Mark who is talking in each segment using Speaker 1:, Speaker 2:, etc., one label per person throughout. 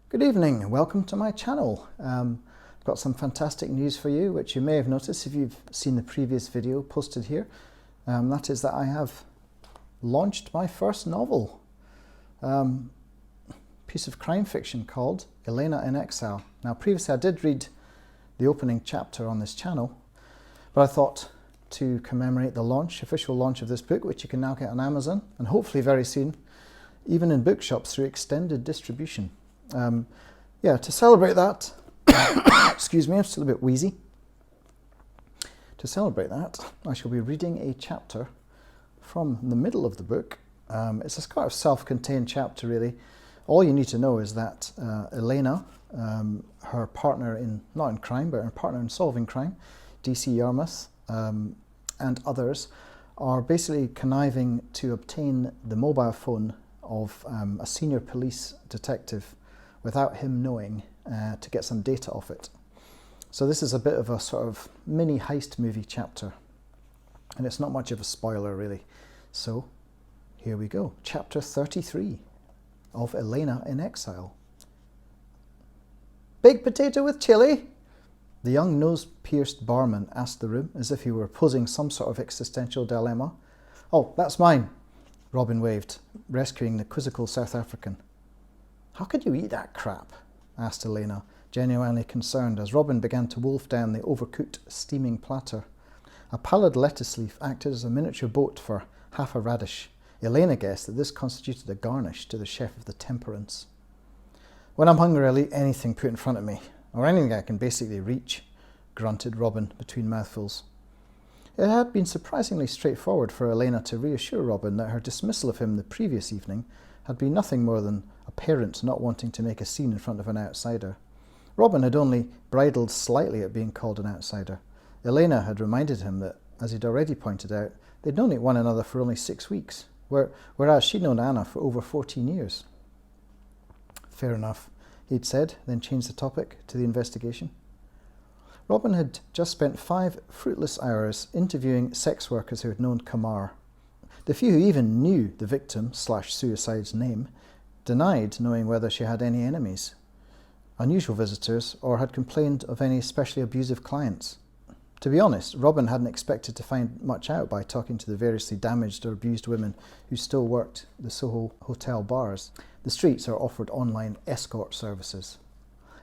Speaker 1: Good evening and welcome to my channel. I've got some fantastic news for you, which you may have noticed if you've seen the previous video posted here. That is that I have launched my first novel, piece of crime fiction called Elena in Exile. Now previously I did read the opening chapter on this channel, but I thought to commemorate the official launch of this book, which you can now get on Amazon and hopefully very soon even in bookshops through extended distribution. To celebrate that, excuse me, I'm still a bit wheezy. To celebrate that, I shall be reading a chapter from the middle of the book. It's a kind of self-contained chapter, really. All you need to know is that Elena, her partner not in crime, but her partner in solving crime, DC Yarmouth, and others, are basically conniving to obtain the mobile phone of a senior police detective without him knowing, to get some data off it. So this is a bit of a sort of mini-heist movie chapter, and it's not much of a spoiler really. So here we go, chapter 33 of Elena in Exile. Baked potato with chili? The young nose-pierced barman asked the room as if he were posing some sort of existential dilemma. Oh, that's mine, Robin waved, rescuing the quizzical South African. How could you eat that crap? Asked Elena, genuinely concerned as Robin began to wolf down the overcooked, steaming platter. A pallid lettuce leaf acted as a miniature boat for half a radish. Elena guessed that this constituted a garnish to the chef of the temperance. When I'm hungry, I'll eat anything put in front of me, or anything I can basically reach, grunted Robin between mouthfuls. It had been surprisingly straightforward for Elena to reassure Robin that her dismissal of him the previous evening had been nothing more than a parent not wanting to make a scene in front of an outsider. Robin had only bridled slightly at being called an outsider. Elena had reminded him that, as he'd already pointed out, they'd known one another for only 6 weeks, whereas she'd known Anna for over 14 years. Fair enough, he'd said, then changed the topic to the investigation. Robin had just spent 5 fruitless hours interviewing sex workers who had known Kamar. The few who even knew the victim/suicide's name denied knowing whether she had any enemies, unusual visitors, or had complained of any especially abusive clients. To be honest, Robin hadn't expected to find much out by talking to the variously damaged or abused women who still worked the Soho hotel bars. The streets are offered online escort services.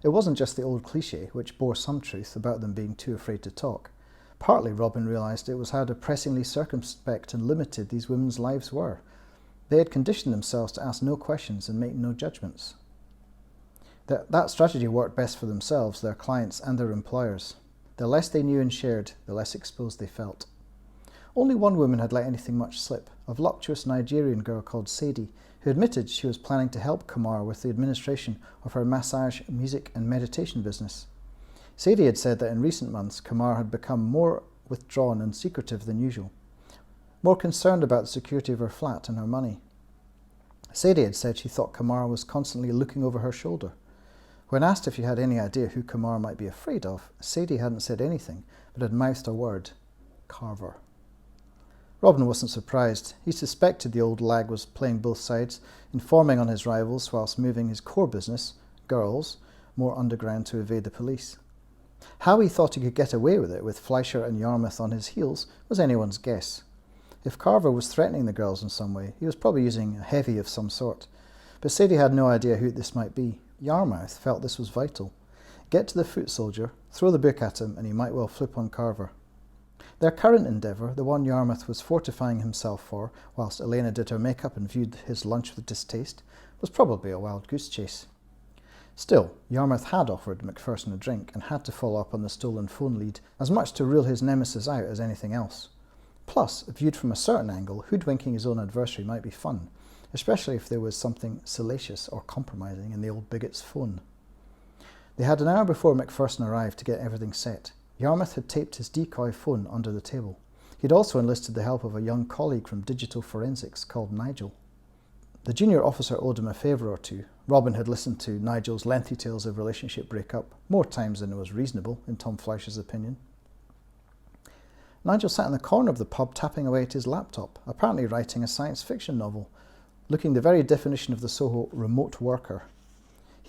Speaker 1: It wasn't just the old cliché, which bore some truth about them being too afraid to talk. Partly, Robin realised it was how depressingly circumspect and limited these women's lives were. They had conditioned themselves to ask no questions and make no judgments. That strategy worked best for themselves, their clients and their employers. The less they knew and shared, the less exposed they felt. Only one woman had let anything much slip, a voluptuous Nigerian girl called Sadie, who admitted she was planning to help Kamar with the administration of her massage, music and meditation business. Sadie had said that in recent months Kamar had become more withdrawn and secretive than usual, more concerned about the security of her flat and her money. Sadie had said she thought Kamar was constantly looking over her shoulder. When asked if she had any idea who Kamar might be afraid of, Sadie hadn't said anything, but had mouthed a word: Carver. Robin wasn't surprised. He suspected the old lag was playing both sides, informing on his rivals whilst moving his core business, girls, more underground to evade the police. How he thought he could get away with it with Fleischer and Yarmouth on his heels was anyone's guess. If Carver was threatening the girls in some way, he was probably using a heavy of some sort. But Sadie had no idea who this might be. Yarmouth felt this was vital. Get to the foot soldier, throw the book at him, and he might well flip on Carver. Their current endeavour, the one Yarmouth was fortifying himself for, whilst Elena did her makeup and viewed his lunch with distaste, was probably a wild goose chase. Still, Yarmouth had offered Macpherson a drink and had to follow up on the stolen phone lead, as much to rule his nemesis out as anything else. Plus, viewed from a certain angle, hoodwinking his own adversary might be fun, especially if there was something salacious or compromising in the old bigot's phone. They had an hour before Macpherson arrived to get everything set. Yarmouth had taped his decoy phone under the table. He had also enlisted the help of a young colleague from digital forensics called Nigel. The junior officer owed him a favour or two. Robin had listened to Nigel's lengthy tales of relationship breakup, more times than was reasonable, in Tom Fleischer's opinion. Nigel sat in the corner of the pub tapping away at his laptop, apparently writing a science fiction novel, looking the very definition of the Soho remote worker.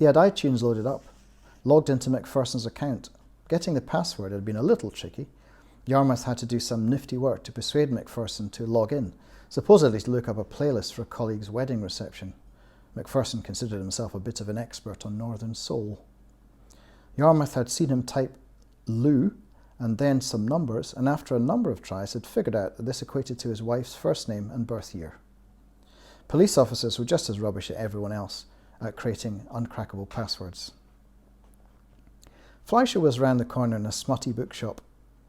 Speaker 1: He had iTunes loaded up, logged into McPherson's account. Getting the password had been a little tricky. Yarmouth had to do some nifty work to persuade McPherson to log in, supposedly to look up a playlist for a colleague's wedding reception. McPherson considered himself a bit of an expert on Northern Soul. Yarmouth had seen him type Lou and then some numbers, and after a number of tries had figured out that this equated to his wife's first name and birth year. Police officers were just as rubbish as everyone else at creating uncrackable passwords. Fleischer was round the corner in a smutty bookshop,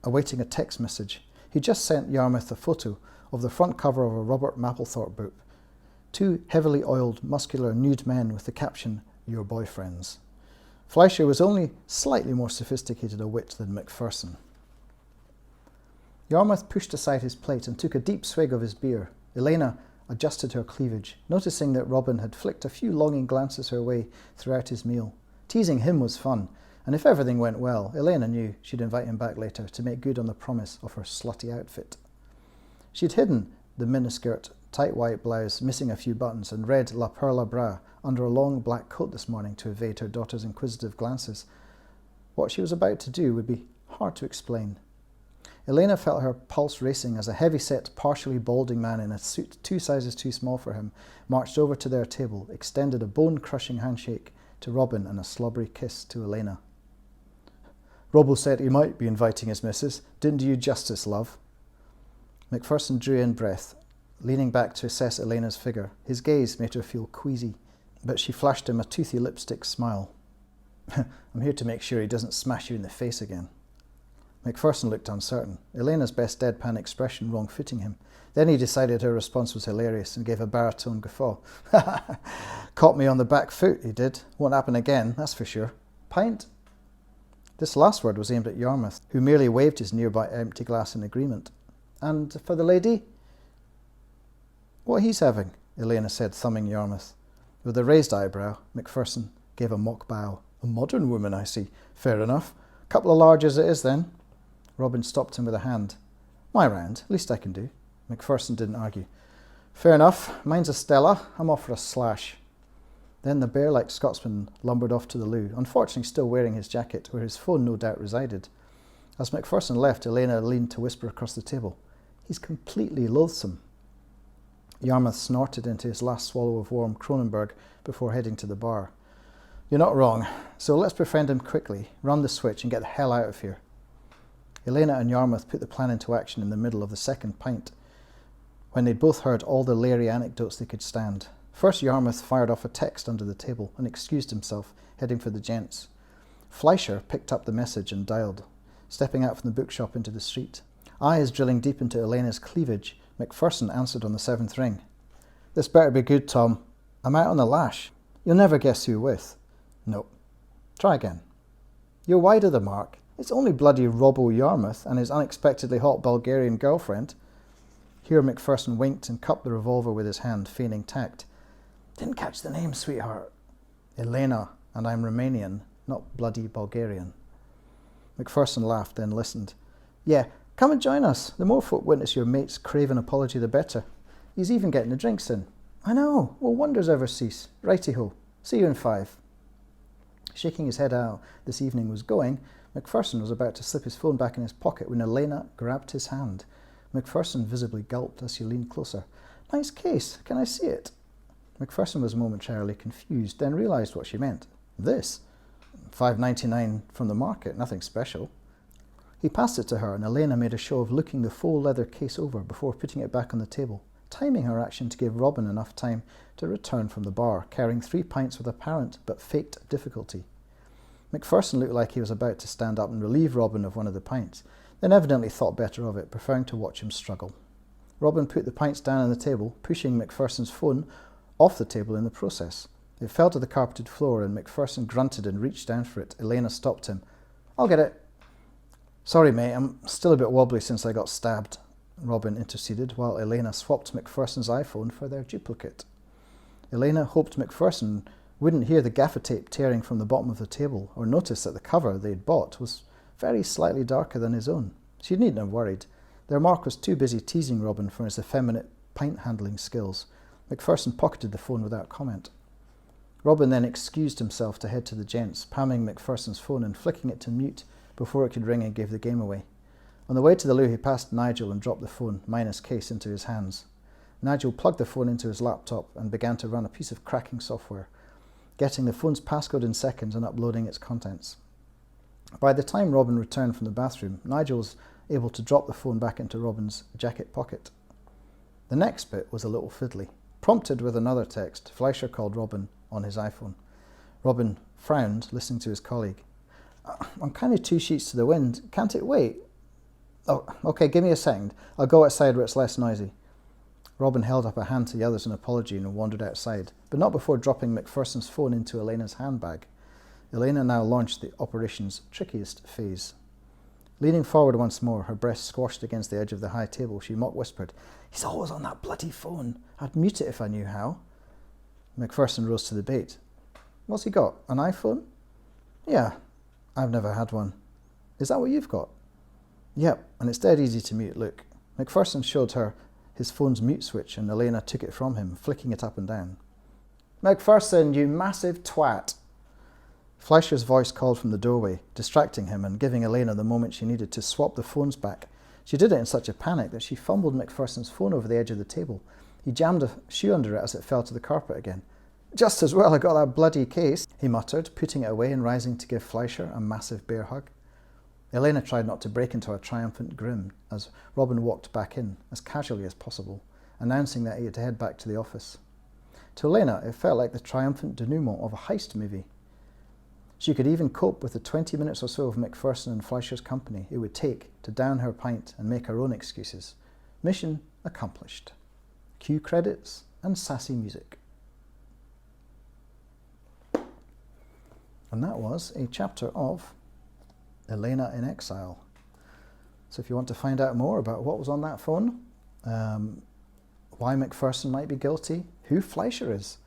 Speaker 1: awaiting a text message. He just sent Yarmouth a photo of the front cover of a Robert Mapplethorpe book. Two heavily oiled, muscular, nude men with the caption, "Your boyfriends." Fleischer was only slightly more sophisticated a wit than McPherson. Yarmouth pushed aside his plate and took a deep swig of his beer. Elena adjusted her cleavage, noticing that Robin had flicked a few longing glances her way throughout his meal. Teasing him was fun, and if everything went well, Elena knew she'd invite him back later to make good on the promise of her slutty outfit. She'd hidden the miniskirt, tight white blouse, missing a few buttons, and red La Perla bra under a long black coat this morning to evade her daughter's inquisitive glances. What she was about to do would be hard to explain. Elena felt her pulse racing as a heavy-set, partially balding man in a suit 2 sizes too small for him marched over to their table, extended a bone-crushing handshake to Robin and a slobbery kiss to Elena. "Robbo said he might be inviting his missus. Didn't do you justice, love." McPherson drew in breath, leaning back to assess Elena's figure. His gaze made her feel queasy, but she flashed him a toothy lipstick smile. "I'm here to make sure he doesn't smash you in the face again." McPherson looked uncertain, Elena's best deadpan expression wrong-fitting him. Then he decided her response was hilarious and gave a baritone guffaw. "Caught me on the back foot, he did. Won't happen again, that's for sure. Pint?" This last word was aimed at Yarmouth, who merely waved his nearby empty glass in agreement. "And for the lady?" "What he's having," Elena said, thumbing Yarmouth. With a raised eyebrow, McPherson gave a mock bow. "A modern woman, I see. Fair enough. Couple of large as it is, then." Robin stopped him with a hand. "My round. Least I can do." McPherson didn't argue. "Fair enough. Mine's a Stella. I'm off for a slash." Then the bear-like Scotsman lumbered off to the loo, unfortunately still wearing his jacket, where his phone no doubt resided. As McPherson left, Elena leaned to whisper across the table, "He's completely loathsome." Yarmouth snorted into his last swallow of warm Kronenberg before heading to the bar. "You're not wrong, so let's befriend him quickly, run the switch and get the hell out of here." Elena and Yarmouth put the plan into action in the middle of the second pint, when they'd both heard all the leery anecdotes they could stand. First, Yarmouth fired off a text under the table and excused himself, heading for the gents. Fleischer picked up the message and dialed, stepping out from the bookshop into the street. Eyes drilling deep into Elena's cleavage, McPherson answered on the 7th ring. "This better be good, Tom. I'm out on the lash. You'll never guess who with." "No." "Try again." "You're wide of the mark. It's only bloody Robbo Yarmouth and his unexpectedly hot Bulgarian girlfriend." Here McPherson winked and cupped the revolver with his hand, feigning tact. "Didn't catch the name, sweetheart." "Elena, and I'm Romanian, not bloody Bulgarian." McPherson laughed, then listened. "Yeah, come and join us. The more folk witness your mate's craven apology, the better. He's even getting the drinks in." "I know. Will wonders ever cease? Righty-ho. See you in 5. Shaking his head how this evening was going, McPherson was about to slip his phone back in his pocket when Elena grabbed his hand. McPherson visibly gulped as she leaned closer. "Nice case. Can I see it?" McPherson was momentarily confused, then realised what she meant. "This? $5.99 from the market, nothing special." He passed it to her, and Elena made a show of looking the faux leather case over before putting it back on the table, timing her action to give Robin enough time to return from the bar, carrying 3 pints with apparent but faked difficulty. McPherson looked like he was about to stand up and relieve Robin of one of the pints, then evidently thought better of it, preferring to watch him struggle. Robin put the pints down on the table, pushing McPherson's phone off the table in the process. It fell to the carpeted floor, and McPherson grunted and reached down for it. Elena stopped him. "I'll get it." "Sorry, mate, I'm still a bit wobbly since I got stabbed," Robin interceded, while Elena swapped McPherson's iPhone for their duplicate. Elena hoped McPherson wouldn't hear the gaffer tape tearing from the bottom of the table, or notice that the cover they'd bought was very slightly darker than his own. She needn't have worried. Their Mark was too busy teasing Robin for his effeminate pint-handling skills. McPherson pocketed the phone without comment. Robin then excused himself to head to the gents, palming Macpherson's phone and flicking it to mute before it could ring and give the game away. On the way to the loo, he passed Nigel and dropped the phone, minus case, into his hands. Nigel plugged the phone into his laptop and began to run a piece of cracking software, getting the phone's passcode in seconds and uploading its contents. By the time Robin returned from the bathroom, Nigel was able to drop the phone back into Robin's jacket pocket. The next bit was a little fiddly. Prompted with another text, Fleischer called Robin on his iPhone. Robin frowned, listening to his colleague. I'm kind of 2 sheets to the wind. Can't it wait? Oh, okay, give me a second. I'll go outside where it's less noisy. Robin held up a hand to the others in apology and wandered outside, but not before dropping Macpherson's phone into Elena's handbag. Elena now launched the operation's trickiest phase. Leaning forward once more, her breast squashed against the edge of the high table, she mock-whispered, "He's always on that bloody phone. I'd mute it if I knew how." Macpherson rose to the bait. "What's he got, an iPhone?" "Yeah, I've never had one." "Is that what you've got?" "Yep, and it's dead easy to mute, look." Macpherson showed her his phone's mute switch and Elena took it from him, flicking it up and down. "Macpherson, you massive twat!" Fleischer's voice called from the doorway, distracting him and giving Elena the moment she needed to swap the phones back. She did it in such a panic that she fumbled Macpherson's phone over the edge of the table. He jammed a shoe under it as it fell to the carpet again. "Just as well I got that bloody case," he muttered, putting it away and rising to give Fleischer a massive bear hug. Elena tried not to break into a triumphant grin as Robin walked back in, as casually as possible, announcing that he had to head back to the office. To Elena, it felt like the triumphant denouement of a heist movie. She could even cope with the 20 minutes or so of Macpherson and Fleischer's company it would take to down her pint and make her own excuses. Mission accomplished. Cue credits and sassy music. And that was a chapter of Elena in Exile. So if you want to find out more about what was on that phone, why Macpherson might be guilty, who Fleischer is,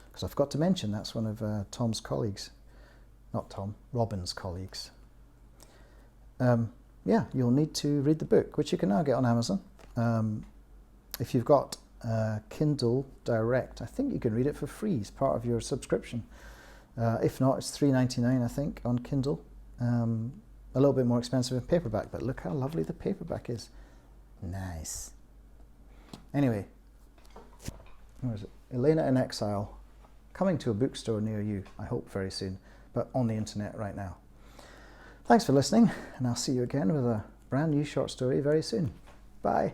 Speaker 1: because I forgot to mention that's one of Tom's colleagues. Not Tom, Robin's colleagues. Yeah, you'll need to read the book, which you can now get on Amazon. If you've got Kindle Direct, I think you can read it for free as part of your subscription. If not, it's $3.99, I think, on Kindle. A little bit more expensive in paperback, but look how lovely the paperback is. Nice. Anyway, where is it? Elena in Exile. Coming to a bookstore near you, I hope very soon, but on the internet right now. Thanks for listening, and I'll see you again with a brand new short story very soon. Bye.